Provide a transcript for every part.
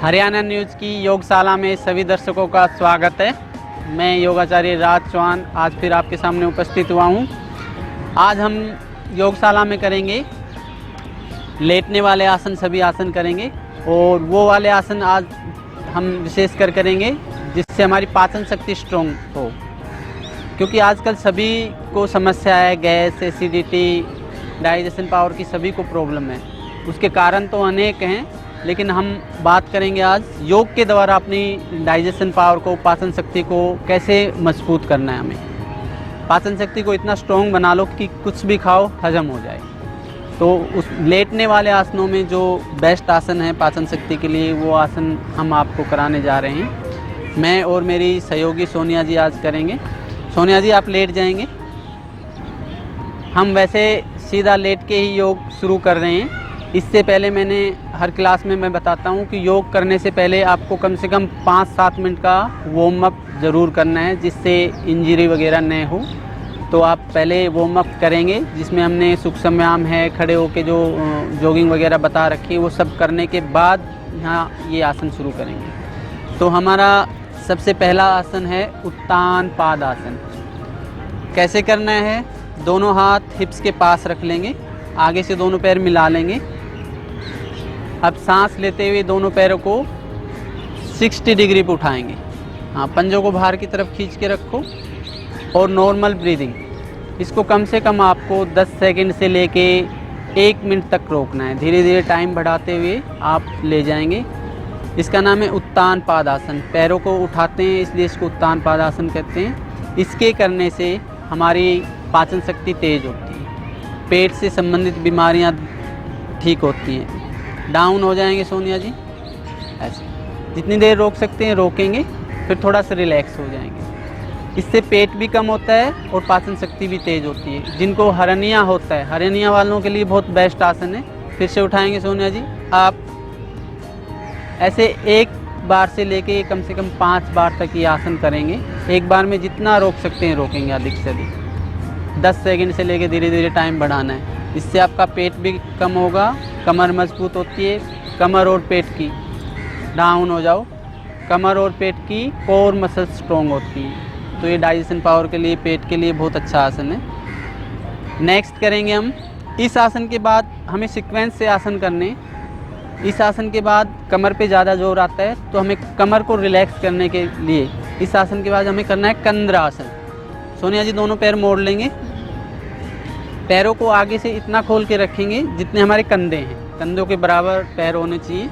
Haryana news की योगशाला में सभी दर्शकों का स्वागत है। मैं योगाचार्य राज चौहान आज फिर आपके सामने उपस्थित हुआ हूँ। आज हम योगशाला में करेंगे लेटने वाले आसन, सभी आसन करेंगे और वो वाले आसन आज हम विशेष कर करेंगे जिससे हमारी पाचन शक्ति स्ट्रॉन्ग हो, क्योंकि आजकल सभी को समस्या है, गैस, एसिडिटी, डाइजेशन पावर की सभी को प्रॉब्लम है। उसके कारण तो अनेक हैं, लेकिन हम बात करेंगे आज योग के द्वारा अपनी डाइजेशन पावर को, पाचन शक्ति को कैसे मजबूत करना है। हमें पाचन शक्ति को इतना स्ट्रॉन्ग बना लो कि कुछ भी खाओ हजम हो जाए। तो उस लेटने वाले आसनों में जो बेस्ट आसन है पाचन शक्ति के लिए, वो आसन हम आपको कराने जा रहे हैं। मैं और मेरी सहयोगी सोनिया जी आज करेंगे। सोनिया जी, आप लेट जाएंगे। हम वैसे सीधा लेट के ही योग शुरू कर रहे हैं। इससे पहले मैंने हर क्लास में मैं बताता हूँ कि योग करने से पहले आपको कम से कम 5-7 मिनट का वार्म अप ज़रूर करना है, जिससे इंजरी वगैरह न हो। तो आप पहले वार्म अप करेंगे, जिसमें हमने सूक्ष्म व्यायाम है, खड़े होके जो जॉगिंग वगैरह बता रखी है, वो सब करने के बाद यहाँ ये आसन शुरू करेंगे। तो हमारा सबसे पहला आसन है उत्तान पाद आसन। कैसे करना है? दोनों हाथ हिप्स के पास रख लेंगे, आगे से दोनों पैर मिला लेंगे। अब सांस लेते हुए दोनों पैरों को 60 डिग्री पर उठाएंगे। हाँ, पंजों को बाहर की तरफ खींच के रखो और नॉर्मल ब्रीदिंग। इसको कम से कम आपको 10 सेकंड से लेके 1 मिनट तक रोकना है। धीरे धीरे टाइम बढ़ाते हुए आप ले जाएंगे। इसका नाम है उत्तान पादासन। पैरों को उठाते हैं इसलिए इसको उत्तान पादासन कहते हैं। इसके करने से हमारी पाचन शक्ति तेज होती है, पेट से संबंधित बीमारियां ठीक होती हैं। डाउन हो जाएंगे सोनिया जी, ऐसे जितनी देर रोक सकते हैं रोकेंगे, फिर थोड़ा सा रिलैक्स हो जाएंगे। इससे पेट भी कम होता है और पाचन शक्ति भी तेज होती है। जिनको हरनिया होता है, हरनिया वालों के लिए बहुत बेस्ट आसन है। फिर से उठाएंगे सोनिया जी। आप ऐसे एक बार से लेके कम से कम 5 बार तक ये आसन करेंगे। एक बार में जितना रोक सकते हैं रोकेंगे, अधिक से अधिक 10 सेकंड से लेके धीरे धीरे टाइम बढ़ाना है। इससे आपका पेट भी कम होगा, कमर मजबूत होती है। कमर और पेट की, डाउन हो जाओ। कमर और पेट की कोर मसल स्ट्रॉन्ग होती है, तो ये डाइजेशन पावर के लिए, पेट के लिए बहुत अच्छा आसन है। नेक्स्ट करेंगे हम इस आसन के बाद, हमें सीक्वेंस से आसन करने। इस आसन के बाद कमर पे ज़्यादा जोर आता है, तो हमें कमर को रिलैक्स करने के लिए इस आसन के बाद हमें करना है कंद्रासन। सोनिया जी, दोनों पैर मोड़ लेंगे। पैरों को आगे से इतना खोल के रखेंगे जितने हमारे कंधे हैं, कंधों के बराबर पैर होने चाहिए।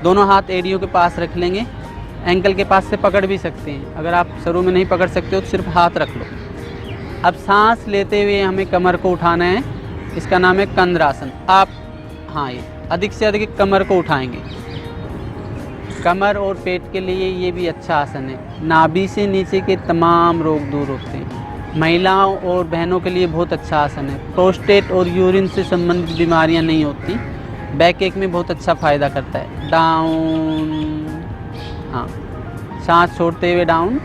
दोनों हाथ एड़ियों के पास रख लेंगे। एंकल के पास से पकड़ भी सकते हैं। अगर आप शुरू में नहीं पकड़ सकते हो तो सिर्फ हाथ रख लो। अब सांस लेते हुए हमें कमर को उठाना है। इसका नाम है कंद्रासन। आप ये अधिक से अधिक कमर को उठाएंगे। कमर और पेट के लिए ये भी अच्छा आसन है। नाभि से नीचे के तमाम रोग दूर होते हैं। महिलाओं और बहनों के लिए बहुत अच्छा आसन है। प्रोस्टेट और यूरिन से संबंधित बीमारियां नहीं होती। बैक एक में बहुत अच्छा फ़ायदा करता है। डाउन, हाँ, सांस छोड़ते हुए डाउन,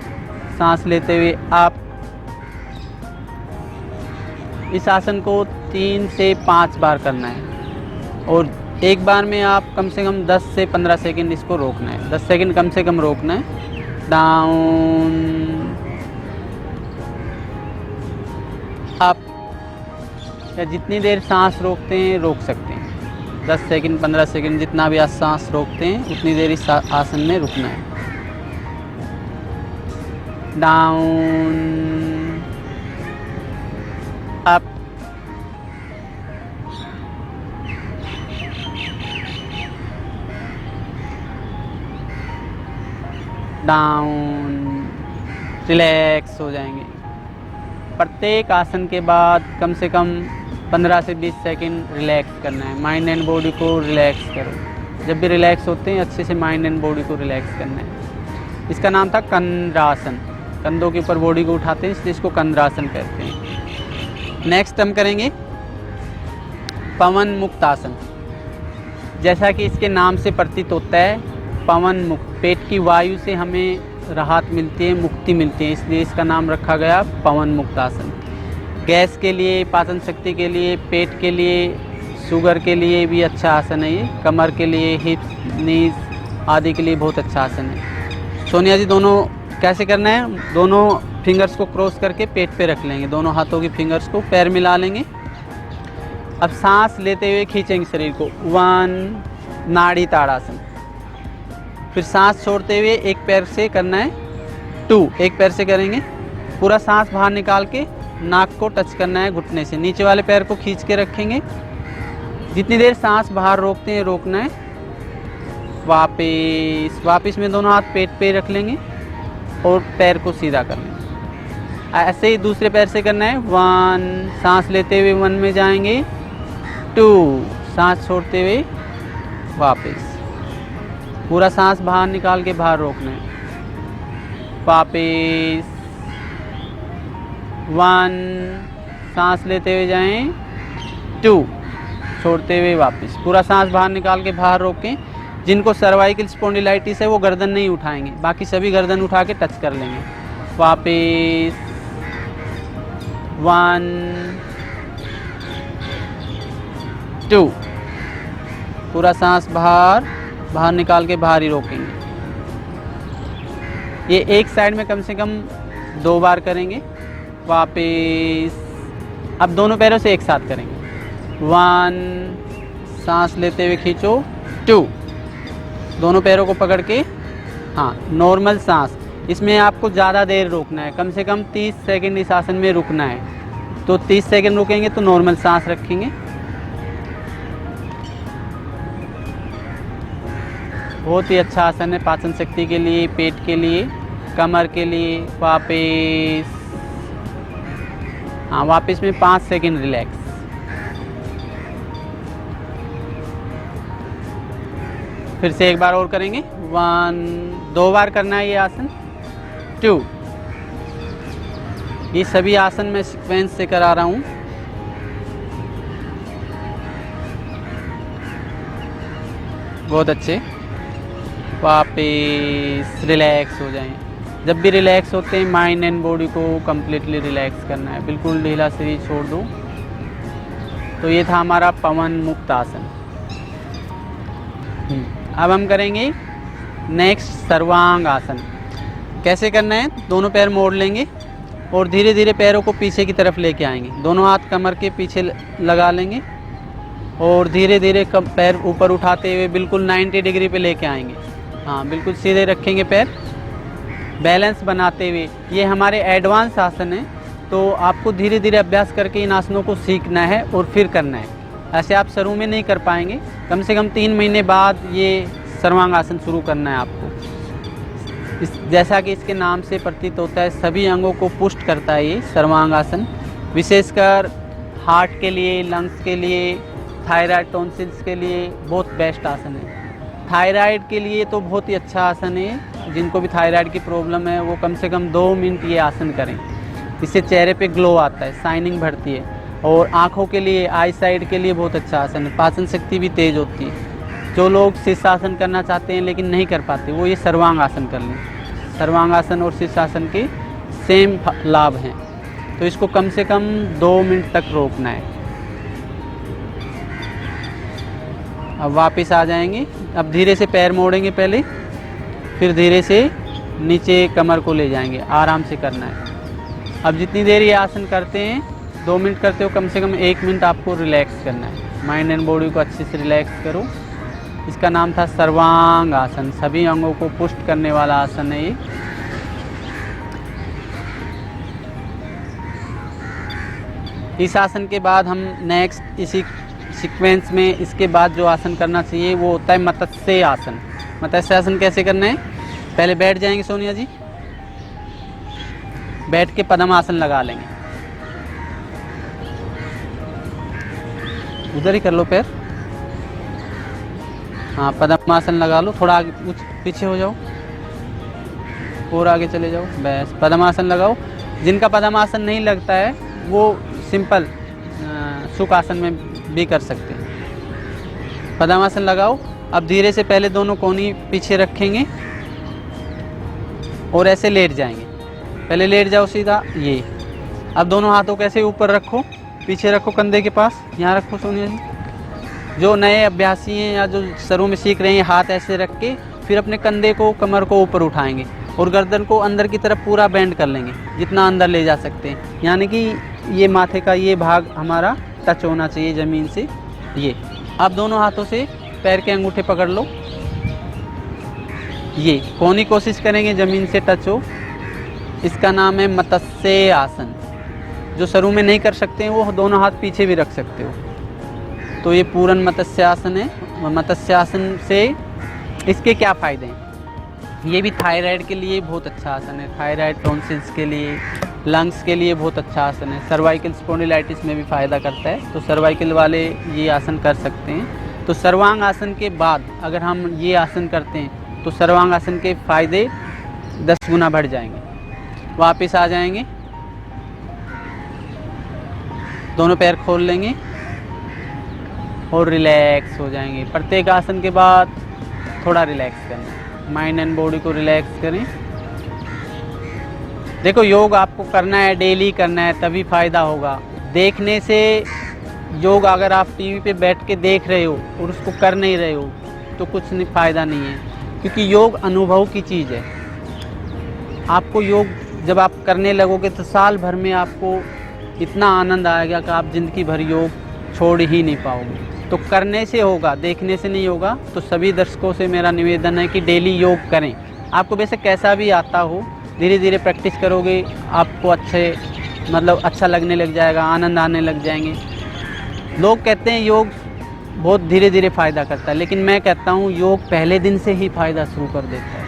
सांस लेते हुए अप। इस आसन को 3 से 5 बार करना है और एक बार में आप कम से कम 10 से 15 सेकंड इसको रोकना है। 10 सेकंड कम से कम रोकना है। Down, up. या जितनी देर सांस रोकते हैं रोक सकते हैं। 10 सेकंड, 15 सेकंड, जितना भी आप सांस रोकते हैं उतनी देर इस आसन में रुकना है। Down, up, down. रिलैक्स हो जाएंगे। प्रत्येक आसन के बाद कम से कम 15 से 20 सेकंड रिलैक्स करना है। माइंड एंड बॉडी को रिलैक्स करो। जब भी रिलैक्स होते हैं अच्छे से माइंड एंड बॉडी को रिलैक्स करना है। इसका नाम था कंद्रासन। कंधों के ऊपर बॉडी को उठाते हैं इसलिए इसको कंद्रासन कहते हैं। नेक्स्ट हम करेंगे पवन मुक्त आसन। जैसा कि इसके नाम से प्रतीत होता है, पवन मुक्त, पेट की वायु से हमें राहत मिलती है, मुक्ति मिलती है, इसलिए इसका नाम रखा गया पवन मुक्त आसन। गैस के लिए, पाचन शक्ति के लिए, पेट के लिए, शुगर के लिए भी अच्छा आसन है ये। कमर के लिए, हिप्स, नीज, आदि के लिए बहुत अच्छा आसन है। सोनिया जी, दोनों कैसे करना है, दोनों फिंगर्स को क्रॉस करके पेट पे रख लेंगे, दोनों हाथों की फिंगर्स को पैर मिला लेंगे। अब सांस लेते हुए खींचेंगे शरीर को, 1 नाड़ी ताड़ासन। फिर सांस छोड़ते हुए एक पैर से करना है 2, एक पैर से करेंगे। पूरा सांस बाहर निकाल के नाक को टच करना है घुटने से, नीचे वाले पैर को खींच के रखेंगे। जितनी देर सांस बाहर रोकते हैं रोकना है। वापिस में दोनों हाथ पेट पे रख लेंगे और पैर को सीधा कर लेंगे। ऐसे ही दूसरे पैर से करना है। 1, सांस लेते हुए 1 में जाएंगे, 2, सांस छोड़ते हुए वापस। पूरा सांस बाहर निकाल के बाहर रोकना है। वापस 1, सांस लेते हुए जाएं, 2, छोड़ते हुए वापस। पूरा सांस बाहर निकाल के बाहर रोकें। जिनको सर्वाइकल स्पॉन्डिलाइटिस है वो गर्दन नहीं उठाएंगे, बाकी सभी गर्दन उठा के टच कर लेंगे। वापस 1, 2, पूरा सांस बाहर निकाल के बाहर ही रोकेंगे। ये एक साइड में कम से कम 2 बार करेंगे। वापस अब दोनों पैरों से एक साथ करेंगे। 1, सांस लेते हुए खींचो, 2, दोनों पैरों को पकड़ के, हाँ नॉर्मल सांस। इसमें आपको ज़्यादा देर रोकना है, कम से कम 30 सेकंड इस आसन में रुकना है। तो 30 सेकंड रुकेंगे तो नॉर्मल सांस रखेंगे। बहुत ही अच्छा आसन है पाचन शक्ति के लिए, पेट के लिए, कमर के लिए। वापस, हाँ वापस में 5 सेकंड रिलैक्स। फिर से एक बार और करेंगे। 1, 2 बार करना है ये आसन। 2, ये सभी आसन मैं सीक्वेंस से करा रहा हूँ। बहुत अच्छे। वापस रिलैक्स हो जाएं। जब भी रिलैक्स होते हैं माइंड एंड बॉडी को कम्प्लीटली रिलैक्स करना है, बिल्कुल ढीला शरीर छोड़ दो। तो ये था हमारा पवन मुक्त आसन। अब हम करेंगे नेक्स्ट सर्वांग आसन। कैसे करना है, दोनों पैर मोड़ लेंगे और धीरे धीरे पैरों को पीछे की तरफ लेके आएंगे। दोनों हाथ कमर के पीछे लगा लेंगे और धीरे धीरे पैर ऊपर उठाते हुए बिल्कुल 90 डिग्री पे लेके आएंगे। हाँ बिल्कुल सीधे रखेंगे पैर, बैलेंस बनाते हुए। ये हमारे एडवांस आसन है, तो आपको धीरे धीरे अभ्यास करके इन आसनों को सीखना है और फिर करना है। ऐसे आप शुरू में नहीं कर पाएंगे, कम से कम 3 महीने बाद ये सर्वांग आसन शुरू करना है आपको। जैसा कि इसके नाम से प्रतीत होता है, सभी अंगों को पुष्ट करता है ये सर्वांग आसन। विशेषकर हार्ट के लिए, लंग्स के लिए, थायराइड टॉन्सिल्स के लिए बहुत बेस्ट आसन है। थायराइड के लिए तो बहुत ही अच्छा आसन है। जिनको भी थायराइड की प्रॉब्लम है वो कम से कम 2 मिनट ये आसन करें। इससे चेहरे पे ग्लो आता है, शाइनिंग बढ़ती है। और आँखों के लिए, आई साइड के लिए बहुत अच्छा आसन है। पाचन शक्ति भी तेज होती है। जो लोग शीर्षासन करना चाहते हैं लेकिन नहीं कर पाते, वो ये सर्वांग आसन कर लें। सर्वांग आसन और शीर्षासन के सेम लाभ हैं। तो इसको कम से कम 2 मिनट तक रोकना है। अब वापस आ जाएंगे। अब धीरे से पैर मोड़ेंगे पहले, फिर धीरे से नीचे कमर को ले जाएंगे। आराम से करना है। अब जितनी देर ये आसन करते हैं, 2 मिनट करते हो, कम से कम 1 मिनट आपको रिलैक्स करना है। माइंड एंड बॉडी को अच्छे से रिलैक्स करो। इसका नाम था सर्वांग आसन। सभी अंगों को पुष्ट करने वाला आसन है ये। इस आसन के बाद हम नेक्स्ट इसी सीक्वेंस में इसके बाद जो आसन करना चाहिए वो होता है मत्स्य आसन। मत्स्य आसन कैसे करना है, पहले बैठ जाएंगे सोनिया जी, बैठ के पद्मासन लगा लेंगे। उधर ही कर लो पैर, हाँ पद्मासन लगा लो। थोड़ा आगे पीछे हो जाओ और आगे चले जाओ, बस पद्मासन लगाओ। जिनका पद्मासन नहीं लगता है वो सिंपल सुखासन में भी कर सकते हैं। पद्मासन लगाओ। अब धीरे से पहले दोनों कोहनी पीछे रखेंगे और ऐसे लेट जाएंगे। पहले लेट जाओ सीधा, ये। अब दोनों हाथों को ऐसे ऊपर रखो, पीछे रखो कंधे के पास, यहाँ रखो सोनिया जी। जो नए अभ्यासी हैं या जो शुरू में सीख रहे हैं, हाथ ऐसे रख के फिर अपने कंधे को, कमर को ऊपर उठाएंगे और गर्दन को अंदर की तरफ पूरा बेंड कर लेंगे, जितना अंदर ले जा सकते हैं। यानी कि ये माथे का ये भाग हमारा टच होना चाहिए ज़मीन से। ये आप दोनों हाथों से पैर के अंगूठे पकड़ लो, ये कोनी कोशिश करेंगे ज़मीन से टच हो। इसका नाम है मत्स्य आसन। जो शुरू में नहीं कर सकते हैं वो दोनों हाथ पीछे भी रख सकते हो। तो ये पूर्ण मत्स्य आसन है। मत्स्य आसन से इसके क्या फ़ायदे हैं? ये भी थायराइड के लिए बहुत अच्छा आसन है। थायराइड, टॉन्सिल्स के लिए, लंग्स के लिए बहुत अच्छा आसन है। सर्वाइकल स्पॉन्डिलाइटिस में भी फ़ायदा करता है, तो सर्वाइकल वाले ये आसन कर सकते हैं। तो सर्वांग आसन के बाद अगर हम ये आसन करते हैं तो सर्वांग आसन के फ़ायदे 10 गुना बढ़ जाएंगे। वापस आ जाएंगे, दोनों पैर खोल लेंगे और रिलैक्स हो जाएंगे। प्रत्येक आसन के बाद थोड़ा रिलैक्स करना, माइंड एंड बॉडी को रिलैक्स करें। देखो, योग आपको करना है, डेली करना है, तभी फ़ायदा होगा। देखने से योग अगर आप टीवी पे बैठ के देख रहे हो और उसको कर नहीं रहे हो तो कुछ नहीं, फ़ायदा नहीं है, क्योंकि योग अनुभव की चीज़ है। आपको योग जब आप करने लगोगे तो साल भर में आपको इतना आनंद आएगा कि आप ज़िंदगी भर योग छोड़ ही नहीं पाओगे। तो करने से होगा, देखने से नहीं होगा। तो सभी दर्शकों से मेरा निवेदन है कि डेली योग करें। आपको वैसे कैसा भी आता हो, धीरे धीरे प्रैक्टिस करोगे, आपको अच्छा लगने लग जाएगा, आनंद आने लग जाएंगे। लोग कहते हैं योग बहुत धीरे धीरे फ़ायदा करता है, लेकिन मैं कहता हूँ योग पहले दिन से ही फ़ायदा शुरू कर देता है।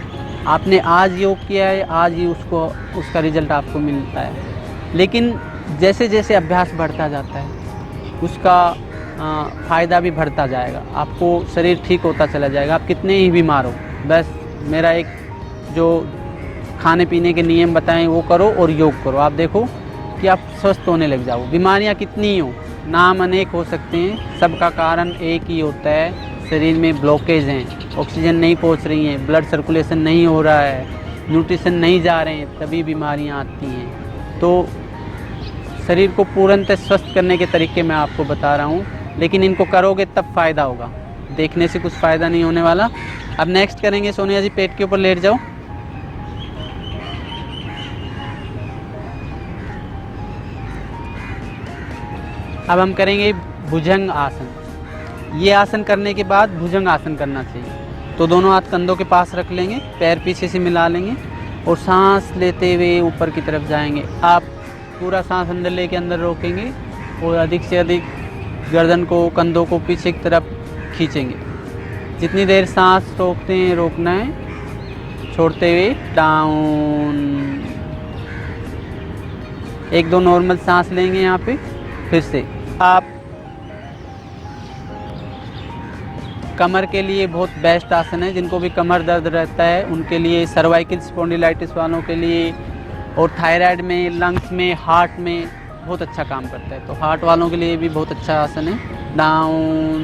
आपने आज योग किया है, आज ही उसका रिज़ल्ट आपको मिलता है। लेकिन जैसे जैसे अभ्यास बढ़ता जाता है उसका फ़ायदा भी बढ़ता जाएगा, आपको शरीर ठीक होता चला जाएगा। आप कितने ही बीमार हो, बस मेरा एक जो खाने पीने के नियम बताएं वो करो और योग करो, आप देखो कि आप स्वस्थ होने लग जाओ। बीमारियां कितनी ही हो, नाम अनेक हो सकते हैं, सबका कारण एक ही होता है, शरीर में ब्लॉकेज हैं, ऑक्सीजन नहीं पहुंच रही है, ब्लड सर्कुलेशन नहीं हो रहा है, न्यूट्रिशन नहीं जा रहे हैं, तभी बीमारियां आती हैं। तो शरीर को पूर्णतः स्वस्थ करने के तरीके मैं आपको बता रहा हूँ, लेकिन इनको करोगे तब फ़ायदा होगा, देखने से कुछ फ़ायदा नहीं होने वाला। अब नेक्स्ट करेंगे, सोनिया जी पेट के ऊपर लेट जाओ। अब हम करेंगे भुजंग आसन। ये आसन करने के बाद भुजंग आसन करना चाहिए। तो दोनों हाथ कंधों के पास रख लेंगे, पैर पीछे से मिला लेंगे और सांस लेते हुए ऊपर की तरफ जाएंगे। आप पूरा सांस अंदर लेके अंदर रोकेंगे और अधिक से अधिक गर्दन को, कंधों को पीछे की तरफ खींचेंगे। जितनी देर सांस रोकते हैं रोकना है, छोड़ते हुए डाउन। 1-2 नॉर्मल सांस लेंगे यहाँ पे। फिर से आप कमर के लिए बहुत बेस्ट आसन है। जिनको भी कमर दर्द रहता है उनके लिए, सर्वाइकल स्पॉन्डिलाइटिस वालों के लिए, और थायराइड में, लंग्स में, हार्ट में बहुत अच्छा काम करता है। तो हार्ट वालों के लिए भी बहुत अच्छा आसन है। डाउन।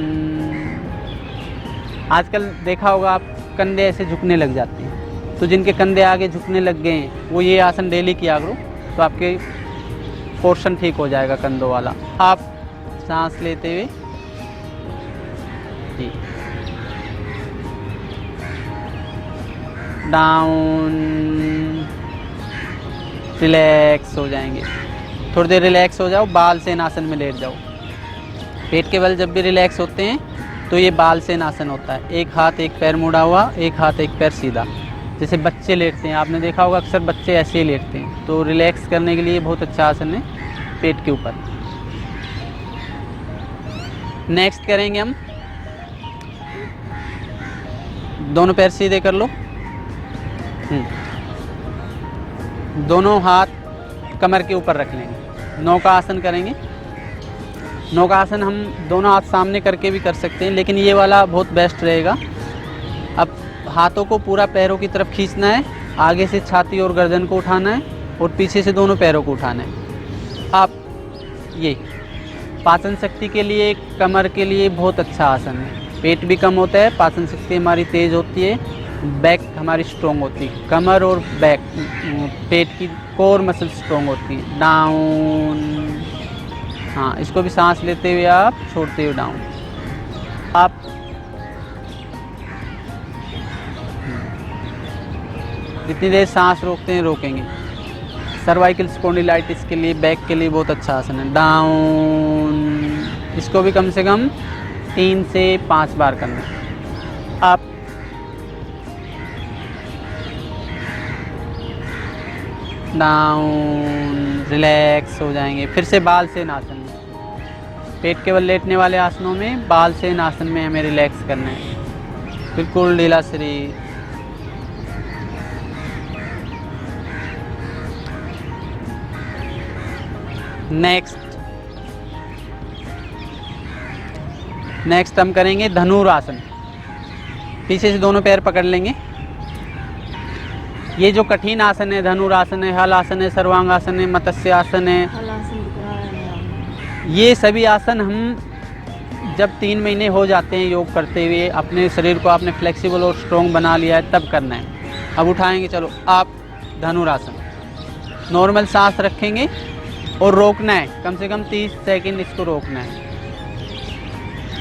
आजकल देखा होगा आप, कंधे ऐसे झुकने लग जाते हैं, तो जिनके कंधे आगे झुकने लग गए हैं वो ये आसन डेली किया करो, तो आपके पोर्शन ठीक हो जाएगा कंधों वाला। आप सांस लेते हुए जी, डाउन, रिलैक्स हो जाएंगे। थोड़ी देर रिलैक्स हो जाओ, बाल सेन आसन में लेट जाओ। पेट के बल जब भी रिलैक्स होते हैं तो ये बाल सेन आसन होता है। एक हाथ एक पैर मुड़ा हुआ, एक हाथ एक पैर सीधा, जैसे बच्चे लेटते हैं। आपने देखा होगा अक्सर बच्चे ऐसे ही लेटते हैं। तो रिलैक्स करने के लिए बहुत अच्छा आसन है पेट के ऊपर। नेक्स्ट करेंगे हम, दोनों पैर सीधे कर लो, दोनों हाथ कमर के ऊपर रख लेंगे। नौका आसन करेंगे। नौका आसन हम दोनों हाथ सामने करके भी कर सकते हैं, लेकिन ये वाला बहुत बेस्ट रहेगा। अब हाथों को पूरा पैरों की तरफ खींचना है, आगे से छाती और गर्दन को उठाना है और पीछे से दोनों पैरों को उठाना है। आप ये पाचन शक्ति के लिए, कमर के लिए बहुत अच्छा आसन है। पेट भी कम होता है, पाचन शक्ति हमारी तेज़ होती है, बैक हमारी स्ट्रॉन्ग होती है। कमर और बैक, पेट की कोर मसल स्ट्रॉन्ग होती है। डाउन। हाँ, इसको भी सांस लेते हुए आप छोड़ते हुए डाउन। आप जितनी देर सांस रोकते हैं रोकेंगे। सर्वाइकल स्पॉन्डिलाइटिस के लिए, बैक के लिए बहुत अच्छा आसन है। डाउन, इसको भी कम से कम 3 से 5 बार करना है। अप, डाउन, रिलैक्स हो जाएंगे। फिर से बालसेन आसन में, पेट केवल लेटने वाले आसनों में बालसेन आसन में हमें रिलैक्स करना है, बिल्कुल ढीला शरीर। नेक्स्ट हम करेंगे धनुरासन। पीछे से दोनों पैर पकड़ लेंगे। ये जो कठिन आसन है, धनुरासन है, हल आसन है, सर्वांगासन है, मत्स्य आसन है, ये सभी आसन हम जब 3 महीने हो जाते हैं योग करते हुए, अपने शरीर को आपने फ्लेक्सिबल और स्ट्रॉन्ग बना लिया है, तब करना है। अब उठाएंगे, चलो आप धनुरासन। नॉर्मल सांस रखेंगे और रोकना है, कम से कम 30 सेकंड इसको रोकना है।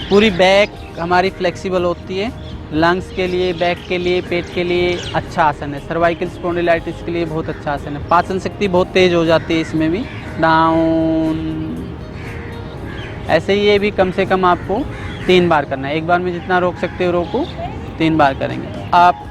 पूरी बैक हमारी फ्लेक्सिबल होती है। लंग्स के लिए, बैक के लिए, पेट के लिए अच्छा आसन है। सर्वाइकल स्पॉन्डिलाइटिस के लिए बहुत अच्छा आसन है। पाचन शक्ति बहुत तेज हो जाती है इसमें भी। डाउन, ऐसे ही ये भी कम से कम आपको 3 बार करना है। एक बार में जितना रोक सकते हो रोको, 3 बार करेंगे। आप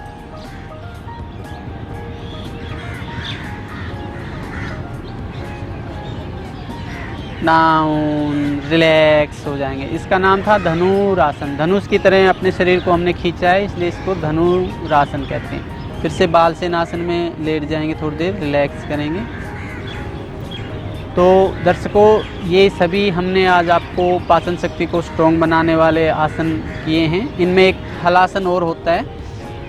डाउन, रिलैक्स हो जाएंगे। इसका नाम था धनुरासन। धनुष की तरह अपने शरीर को हमने खींचा है, इसलिए इसको धनुरासन कहते हैं। फिर से बालसेन आसन में लेट जाएंगे, थोड़ी देर रिलैक्स करेंगे। तो दर्शकों, ये सभी हमने आज आपको पाचन शक्ति को स्ट्रॉन्ग बनाने वाले आसन किए हैं। इनमें एक हलासन और होता है,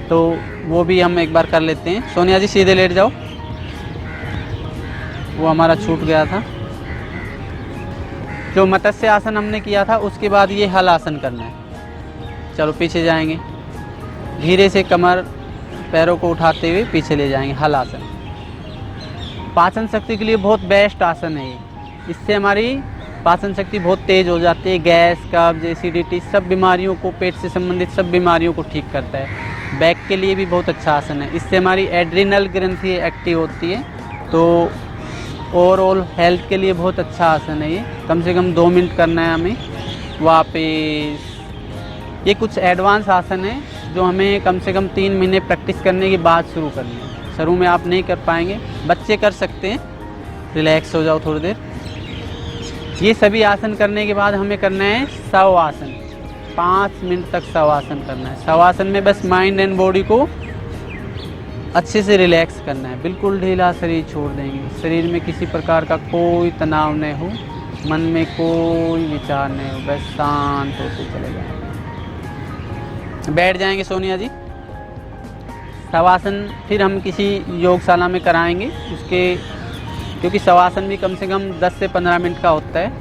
तो वो भी हम एक बार कर लेते हैं। सोनिया जी सीधे लेट जाओ, वो हमारा छूट गया था। जो मत्स्य आसन हमने किया था, उसके बाद ये हल आसन करना है। चलो पीछे जाएंगे, धीरे से कमर पैरों को उठाते हुए पीछे ले जाएंगे। हल आसन पाचन शक्ति के लिए बहुत बेस्ट आसन है ये। इससे हमारी पाचन शक्ति बहुत तेज हो जाती है। गैस, कब्ज, एसिडिटी, सब बीमारियों को, पेट से संबंधित सब बीमारियों को ठीक करता है। बैक के लिए भी बहुत अच्छा आसन है। इससे हमारी एड्रिनल ग्रंथि एक्टिव होती है, तो ओवरऑल हेल्थ के लिए बहुत अच्छा आसन है ये। कम से कम 2 मिनट करना है हमें। वापस ये कुछ एडवांस आसन है जो हमें कम से कम 3 महीने प्रैक्टिस करने के बाद शुरू करनी है। शुरू में आप नहीं कर पाएंगे, बच्चे कर सकते हैं। रिलैक्स हो जाओ थोड़ी देर। ये सभी आसन करने के बाद हमें करना है शवासन। 5 मिनट तक शवासन करना है। शवासन में बस माइंड एंड बॉडी को अच्छे से रिलैक्स करना है, बिल्कुल ढीला शरीर छोड़ देंगे। शरीर में किसी प्रकार का कोई तनाव नहीं हो, मन में कोई विचार नहीं हो, बस शांत होते चले जाएंगे। बैठ जाएंगे सोनिया जी। शवासन फिर हम किसी योगशाला में कराएंगे उसके, क्योंकि शवासन भी कम से कम 10 से 15 मिनट का होता है।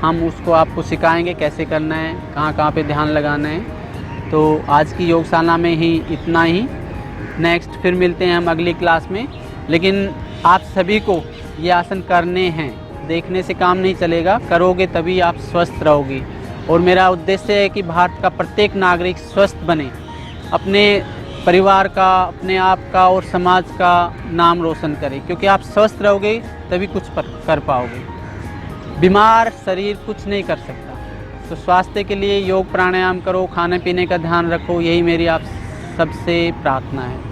हम उसको आपको सिखाएंगे कैसे करना है, कहाँ पे ध्यान लगाना है। तो आज की योगशाला में ही इतना ही। नेक्स्ट फिर मिलते हैं हम अगली क्लास में। लेकिन आप सभी को ये आसन करने हैं, देखने से काम नहीं चलेगा, करोगे तभी आप स्वस्थ रहोगे। और मेरा उद्देश्य है कि भारत का प्रत्येक नागरिक स्वस्थ बने, अपने परिवार का, अपने आप का और समाज का नाम रोशन करे। क्योंकि आप स्वस्थ रहोगे तभी कुछ कर पाओगे। बीमार शरीर कुछ नहीं कर सकता। तो स्वास्थ्य के लिए योग प्राणायाम करो, खाने पीने का ध्यान रखो, यही मेरी आप सबसे प्रार्थना है।